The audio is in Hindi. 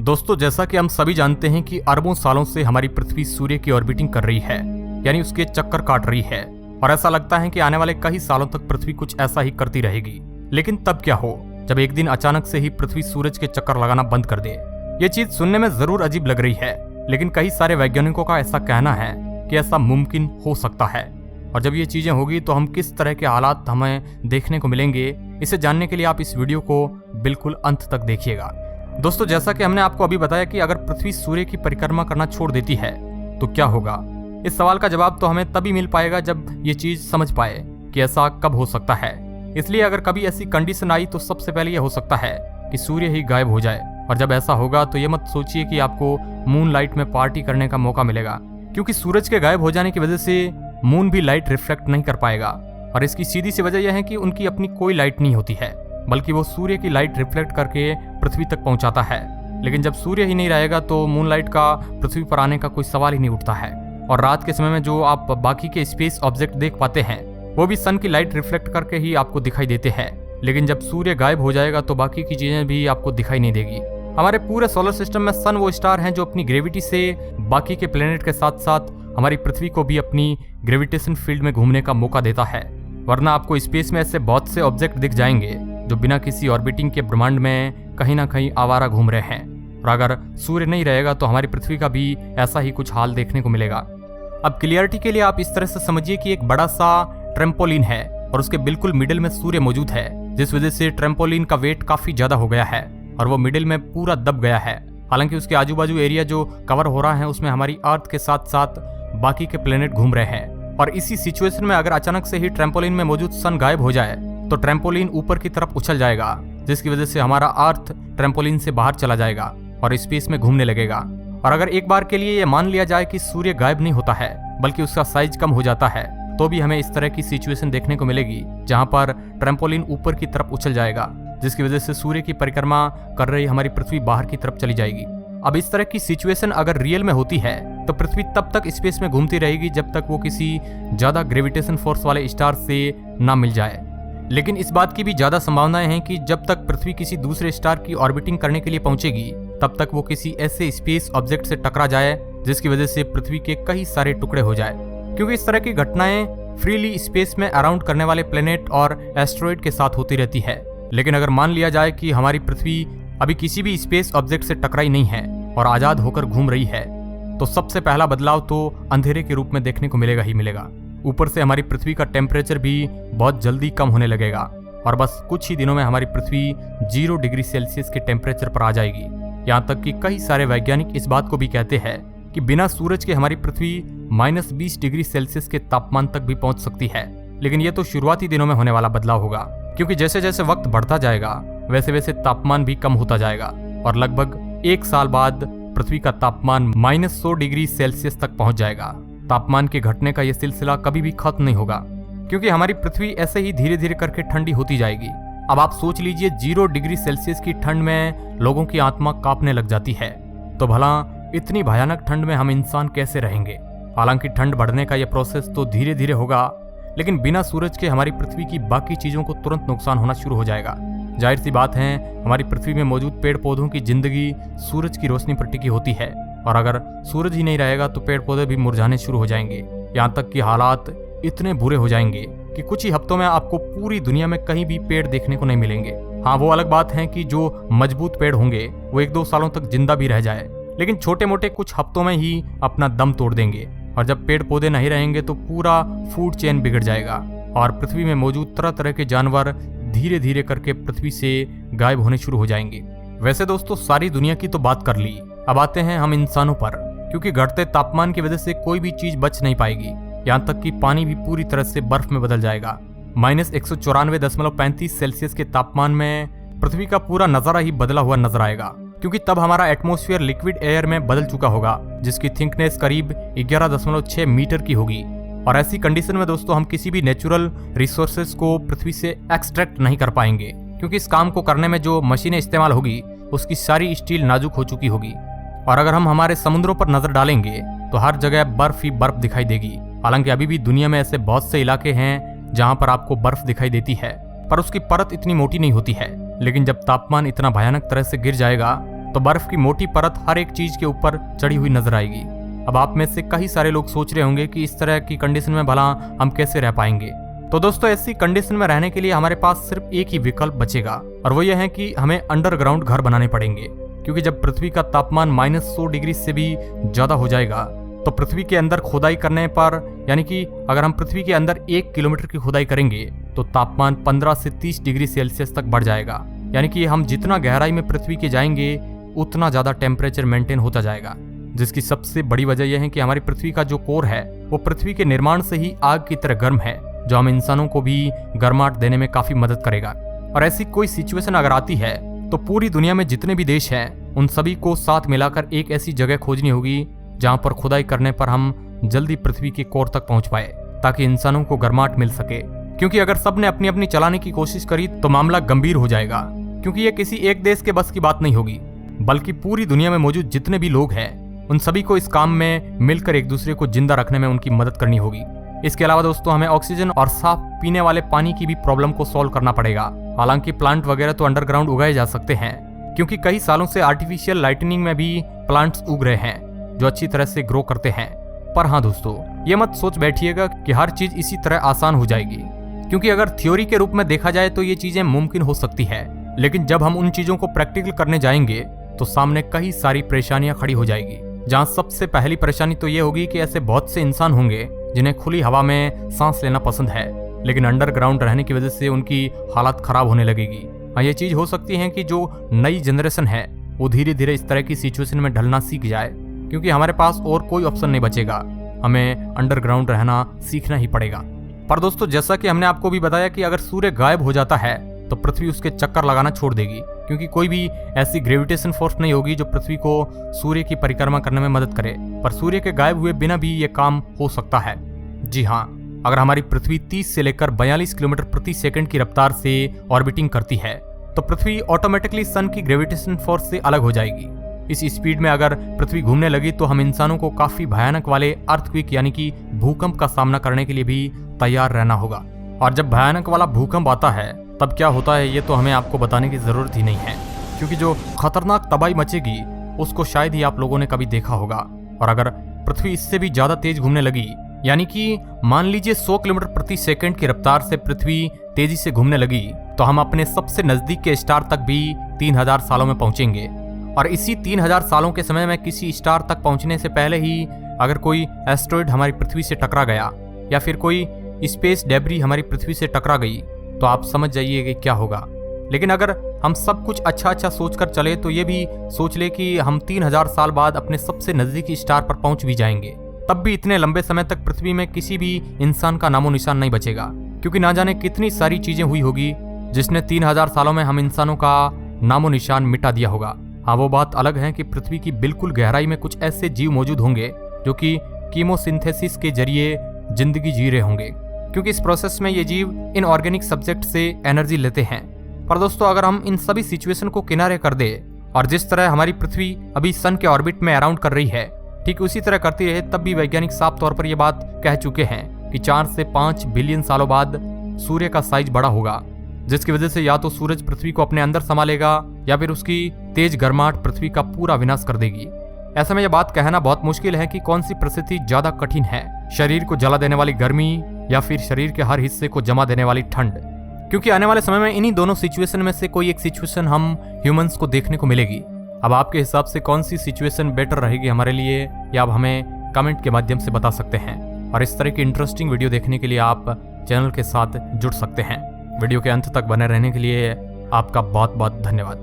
दोस्तों, जैसा कि हम सभी जानते हैं कि अरबों सालों से हमारी पृथ्वी सूर्य की ऑर्बिटिंग कर रही है, यानी उसके चक्कर काट रही है। और ऐसा लगता है कि आने वाले कई सालों तक पृथ्वी कुछ ऐसा ही करती रहेगी। लेकिन तब क्या हो जब एक दिन अचानक से ही पृथ्वी सूरज के चक्कर लगाना बंद कर दे। ये चीज सुनने में जरूर अजीब लग रही है, लेकिन कई सारे वैज्ञानिकों का ऐसा कहना है कि ऐसा मुमकिन हो सकता है। और जब ये चीजें होगी तो हम किस तरह के हालात हमें देखने को मिलेंगे, इसे जानने के लिए आप इस वीडियो को बिल्कुल अंत तक देखिएगा। दोस्तों, जैसा कि हमने आपको अभी बताया कि अगर पृथ्वी सूर्य की परिक्रमा करना छोड़ देती है तो क्या होगा। इस सवाल का जवाब तो हमें तभी मिल पाएगा जब ये चीज समझ पाए कि ऐसा कब हो सकता है। इसलिए अगर कभी ऐसी कंडीशन आई तो सबसे पहले यह हो सकता है कि सूर्य ही गायब हो जाए। और जब ऐसा होगा तो ये मत सोचिए कि आपको मून लाइट में पार्टी करने का मौका मिलेगा, क्योंकि सूरज के गायब हो जाने की वजह से मून भी लाइट रिफ्लेक्ट नहीं कर पाएगा। और इसकी सीधी सी वजह यह है कि उनकी अपनी कोई लाइट नहीं होती है, बल्कि वो सूर्य की लाइट रिफ्लेक्ट करके पृथ्वी तक पहुंचाता है। लेकिन जब सूर्य ही नहीं रहेगा तो मूनलाइट का पृथ्वी पर आने का कोई सवाल ही नहीं उठता है। और रात के समय में जो आप बाकी के स्पेस ऑब्जेक्ट देख पाते हैं वो भी सन की लाइट रिफ्लेक्ट करके ही आपको दिखाई देते हैं। लेकिन जब सूर्य गायब हो जाएगा तो बाकी की चीजें भी आपको दिखाई नहीं देगी। हमारे पूरे सोलर सिस्टम में सन वो स्टार हैं जो अपनी ग्रेविटी से बाकी के प्लेनेट के साथ साथ हमारी पृथ्वी को भी अपनी ग्रेविटेशन फील्ड में घूमने का मौका देता है। वरना आपको स्पेस में ऐसे बहुत से ऑब्जेक्ट दिख जाएंगे जो बिना किसी ऑर्बिटिंग के ब्रह्मांड में कहीं ना कहीं आवारा घूम रहे हैं। और अगर सूर्य नहीं रहेगा तो हमारी पृथ्वी का भी ऐसा ही कुछ हाल देखने को मिलेगा। अब क्लियरिटी के लिए आप इस तरह से समझिए कि एक बड़ा सा ट्रैम्पोलिन है और उसके बिल्कुल मिडिल में सूर्य मौजूद है, जिस वजह से ट्रैम्पोलिन का वेट काफी ज्यादा हो गया है और वो मिडिल में पूरा दब गया है। हालांकि उसके आजू बाजू एरिया जो कवर हो रहा है उसमें हमारी अर्थ के साथ साथ बाकी के प्लेनेट घूम रहे हैं। और इसी सिचुएशन में अगर अचानक से ही ट्रैम्पोलिन में मौजूद सन गायब हो जाए तो ट्रैम्पोलिन ऊपर की तरफ उछल जाएगा, जिसकी वजह से हमारा अर्थ ट्रैम्पोलिन से बाहर चला जाएगा और स्पेस में घूमने लगेगा। और अगर एक बार के लिए ये मान लिया जाए कि सूर्य गायब नहीं होता है बल्कि उसका साइज कम हो जाता है, तो भी हमें इस तरह की सिचुएशन देखने को मिलेगी जहां पर ट्रैम्पोलिन ऊपर की तरफ उछल जाएगा, जिसकी वजह से सूर्य की परिक्रमा कर रही हमारी पृथ्वी बाहर की तरफ चली जाएगी। अब इस तरह की सिचुएशन अगर रियल में होती है तो पृथ्वी तब तक स्पेस में घूमती रहेगी जब तक वो किसी ज्यादा ग्रेविटेशन फोर्स वाले स्टार से ना मिल जाए। लेकिन इस बात की भी ज्यादा संभावनाएं हैं कि जब तक पृथ्वी किसी दूसरे स्टार की ऑर्बिटिंग करने के लिए पहुंचेगी तब तक वो किसी ऐसे स्पेस ऑब्जेक्ट से टकरा जाए जिसकी वजह से पृथ्वी के कई सारे टुकड़े हो जाए। क्योंकि इस तरह की घटनाएं फ्रीली स्पेस में अराउंड करने वाले प्लेनेट और एस्ट्रॉइड के साथ होती रहती है। लेकिन अगर मान लिया जाए कि हमारी पृथ्वी अभी किसी भी स्पेस ऑब्जेक्ट से टकराई नहीं है और आजाद होकर घूम रही है, तो सबसे पहला बदलाव तो अंधेरे के रूप में देखने को मिलेगा ही मिलेगा। ऊपर से हमारी पृथ्वी का टेम्परेचर भी बहुत जल्दी कम होने लगेगा और बस कुछ ही दिनों में हमारी पृथ्वी 0 डिग्री सेल्सियस के टेम्परेचर पर आ जाएगी। यहाँ तक कि कई सारे वैज्ञानिक इस बात को भी कहते हैं कि बिना सूरज के हमारी पृथ्वी -20 डिग्री सेल्सियस के तापमान तक भी पहुंच सकती है। लेकिन ये तो शुरुआती दिनों में होने वाला बदलाव होगा, क्योंकि जैसे जैसे वक्त बढ़ता जाएगा वैसे वैसे तापमान भी कम होता जाएगा और लगभग 1 साल बाद पृथ्वी का तापमान -100 डिग्री सेल्सियस तक पहुंच जाएगा। तापमान के घटने का यह सिलसिला कभी भी खत्म नहीं होगा, क्योंकि हमारी पृथ्वी ऐसे ही धीरे धीरे करके ठंडी होती जाएगी। अब आप सोच लीजिए 0 डिग्री सेल्सियस की ठंड में लोगों की आत्मा कांपने लग जाती है, तो भला इतनी भयानक ठंड में हम इंसान कैसे रहेंगे। हालांकि ठंड बढ़ने का यह प्रोसेस तो धीरे धीरे होगा, लेकिन बिना सूरज के हमारी पृथ्वी की बाकी चीजों को तुरंत नुकसान होना शुरू हो जाएगा। जाहिर सी बात है, हमारी पृथ्वी में मौजूद पेड़ पौधों की जिंदगी सूरज की रोशनी पर टिकी होती है और अगर सूरज ही नहीं रहेगा तो पेड़ पौधे भी मुरझाने शुरू हो जाएंगे। यहाँ तक कि हालात इतने बुरे हो जाएंगे कि कुछ ही हफ्तों में आपको पूरी दुनिया में कहीं भी पेड़ देखने को नहीं मिलेंगे। हाँ, वो अलग बात है कि जो मजबूत पेड़ होंगे वो 1-2 सालों तक जिंदा भी रह जाए, लेकिन छोटे मोटे कुछ हफ्तों में ही अपना दम तोड़ देंगे। और जब पेड़ पौधे नहीं रहेंगे तो पूरा फूड चेन बिगड़ जाएगा और पृथ्वी में मौजूद तरह तरह के जानवर धीरे धीरे करके पृथ्वी से गायब होने शुरू हो जाएंगे। वैसे दोस्तों, सारी दुनिया की तो बात कर ली, अब आते हैं हम इंसानों पर। क्योंकि घटते तापमान की वजह से कोई भी चीज बच नहीं पाएगी। यहाँ तक कि पानी भी पूरी तरह से बर्फ में बदल जाएगा। -194.35 सेल्सियस के तापमान में पृथ्वी का पूरा नजारा ही बदला हुआ नजर आएगा, क्योंकि तब हमारा एटमॉस्फेयर लिक्विड एयर में बदल चुका होगा, जिसकी थिकनेस करीब 11.6 मीटर की होगी। और ऐसी कंडीशन में दोस्तों हम किसी भी नेचुरल रिसोर्सेज को पृथ्वी से एक्सट्रैक्ट नहीं कर पाएंगे, क्योंकि इस काम को करने में जो मशीनें इस्तेमाल होगी उसकी सारी स्टील नाजुक हो चुकी होगी। और अगर हम हमारे समुद्रों पर नजर डालेंगे तो हर जगह बर्फ ही बर्फ दिखाई देगी। हालांकि अभी भी दुनिया में ऐसे बहुत से इलाके हैं जहां पर आपको बर्फ दिखाई देती है, पर उसकी परत इतनी मोटी नहीं होती है। लेकिन जब तापमान इतना भयानक तरह से गिर जाएगा तो बर्फ की मोटी परत हर एक चीज के ऊपर चढ़ी हुई नजर आएगी। अब आप में से कई सारे लोग सोच रहे होंगे कि इस तरह की कंडीशन में भला हम कैसे रह पाएंगे। तो दोस्तों, ऐसी कंडीशन में रहने के लिए हमारे पास सिर्फ एक ही विकल्प बचेगा, और वो ये है कि हमें अंडरग्राउंड घर बनाने पड़ेंगे। क्योंकि जब पृथ्वी का तापमान -100 डिग्री से भी ज्यादा हो जाएगा तो पृथ्वी के अंदर खुदाई करने पर, यानी कि अगर हम पृथ्वी के अंदर 1 किलोमीटर की खुदाई करेंगे तो तापमान 15 से 30 डिग्री सेल्सियस तक बढ़ जाएगा। यानी कि हम जितना गहराई में पृथ्वी के जाएंगे उतना ज्यादा टेम्परेचर मेंटेन होता जाएगा। जिसकी सबसे बड़ी वजह यह है कि हमारी पृथ्वी का जो कोर है वो पृथ्वी के निर्माण से ही आग की तरह गर्म है, जो हम इंसानों को भी गर्माहट देने में काफी मदद करेगा। और ऐसी कोई सिचुएशन अगर आती है तो पूरी दुनिया में जितने भी देश हैं उन सभी को साथ मिलाकर एक ऐसी जगह खोजनी होगी जहां पर खुदाई करने पर हम जल्दी पृथ्वी के कोर तक पहुंच पाए, ताकि इंसानों को गर्माहट मिल सके। क्योंकि अगर सबने अपनी अपनी चलाने की कोशिश करी तो मामला गंभीर हो जाएगा। क्योंकि ये किसी एक देश के बस की बात नहीं होगी, बल्कि पूरी दुनिया में मौजूद जितने भी लोग हैं उन सभी को इस काम में मिलकर एक दूसरे को जिंदा रखने में उनकी मदद करनी होगी। इसके अलावा दोस्तों, हमें ऑक्सीजन और साफ पीने वाले पानी की भी प्रॉब्लम को सॉल्व करना पड़ेगा। हालांकि प्लांट वगैरह तो अंडरग्राउंड उगाए जा सकते हैं, क्योंकि कई सालों से आर्टिफिशियल लाइटनिंग में भी प्लांट्स उग रहे हैं जो अच्छी तरह से ग्रो करते हैं। पर हाँ दोस्तों, ये मत सोच बैठिएगा कि हर चीज इसी तरह आसान हो जाएगी, क्योंकि अगर थ्योरी के रूप में देखा जाए तो ये चीजें मुमकिन हो सकती है, लेकिन जब हम उन चीजों को प्रैक्टिकल करने जाएंगे तो सामने कई सारी परेशानियां खड़ी हो जाएगी। जहां सबसे पहली परेशानी तो ये होगी कि ऐसे बहुत से इंसान होंगे जिन्हें खुली हवा में सांस लेना पसंद है, लेकिन अंडरग्राउंड रहने की वजह से उनकी हालत खराब होने लगेगी। हाँ, ये चीज हो सकती है कि जो नई जनरेशन है वो धीरे धीरे इस तरह की सिचुएशन में ढलना सीख जाए, क्योंकि हमारे पास और कोई ऑप्शन नहीं बचेगा, हमें अंडरग्राउंड रहना सीखना ही पड़ेगा। पर दोस्तों, जैसा कि हमने आपको भी बताया कि अगर सूर्य गायब हो जाता है तो पृथ्वी उसके चक्कर लगाना छोड़ देगी, क्योंकि कोई भी ऐसी ग्रेविटेशन फोर्स नहीं होगी जो पृथ्वी को सूर्य की परिक्रमा करने में मदद करे। पर सूर्य के गायब हुए बिना भी ये काम हो सकता है। जी हाँ, अगर हमारी पृथ्वी 30 से लेकर 42 किलोमीटर प्रति सेकंड की रफ्तार से ऑर्बिटिंग करती है तो पृथ्वी ऑटोमेटिकली सन की ग्रेविटेशन फोर्स से अलग हो जाएगी। इस स्पीड में अगर पृथ्वी घूमने लगी तो हम इंसानों को काफी भयानक वाले अर्थक्वेक यानी कि भूकंप का सामना करने के लिए भी तैयार रहना होगा। और जब भयानक वाला भूकंप आता है तब क्या होता है ये तो हमें आपको बताने की जरूरत ही नहीं है, क्योंकि जो खतरनाक तबाही मचेगी उसको शायद ही आप लोगों ने कभी देखा होगा। और अगर पृथ्वी इससे भी ज्यादा तेज घूमने लगी, यानी कि मान लीजिए 100 किलोमीटर प्रति सेकंड की रफ्तार से पृथ्वी तेजी से घूमने लगी, तो हम अपने सबसे नजदीक के स्टार तक भी 3000 सालों में पहुंचेंगे। और इसी 3000 सालों के समय में किसी स्टार तक पहुंचने से पहले ही अगर कोई एस्टेरॉयड हमारी पृथ्वी से टकरा गया या फिर कोई स्पेस डेब्री हमारी पृथ्वी से टकरा गई तो आप समझ जाइए कि क्या होगा। लेकिन अगर हम सब कुछ अच्छा सोचकर चले तो ये भी सोच ले कि हम 3000 साल बाद अपने सबसे नजदीकी स्टार पर पहुंच भी जाएंगे, तब भी इतने लंबे समय तक पृथ्वी में किसी भी इंसान का नामो निशान नहीं बचेगा, क्योंकि ना जाने कितनी सारी चीजें हुई होगी जिसने 3000 सालों में हम इंसानों का नामो निशान मिटा दिया होगा। हाँ, वो बात अलग है कि पृथ्वी की बिल्कुल गहराई में कुछ ऐसे जीव मौजूद होंगे जो कि कीमोसिंथेसिस के जरिए जिंदगी जी रहे होंगे, क्योंकि इस प्रोसेस में ये जीव इनऑर्गेनिक सब्जेक्ट से एनर्जी लेते हैं। पर दोस्तों, अगर हम इन सभी सिचुएशन को किनारे कर दे और जिस तरह हमारी पृथ्वी अभी सन के ऑर्बिट में अराउंड कर रही है ठीक उसी तरह करती रहे, तब भी वैज्ञानिक साफ तौर पर यह बात कह चुके हैं कि 4 से 5 बिलियन सालों बाद सूर्य का साइज बड़ा होगा, जिसकी वजह से या तो सूरज पृथ्वी को अपने अंदर समा लेगा या फिर उसकी तेज गर्माहट पृथ्वी का पूरा विनाश कर देगी। ऐसे में यह बात कहना बहुत मुश्किल है कि कौन सी परिस्थिति ज्यादा कठिन है, शरीर को जला देने वाली गर्मी या फिर शरीर के हर हिस्से को जमा देने वाली ठंड, क्योंकि आने वाले समय में इन्हीं दोनों सिचुएशन में से कोई एक सिचुएशन हम ह्यूमंस को देखने को मिलेगी। अब आपके हिसाब से कौन सी सिचुएशन बेटर रहेगी हमारे लिए, या आप हमें कमेंट के माध्यम से बता सकते हैं। और इस तरह की इंटरेस्टिंग वीडियो देखने के लिए आप चैनल के साथ जुड़ सकते हैं। वीडियो के अंत तक बने रहने के लिए आपका बहुत बहुत धन्यवाद।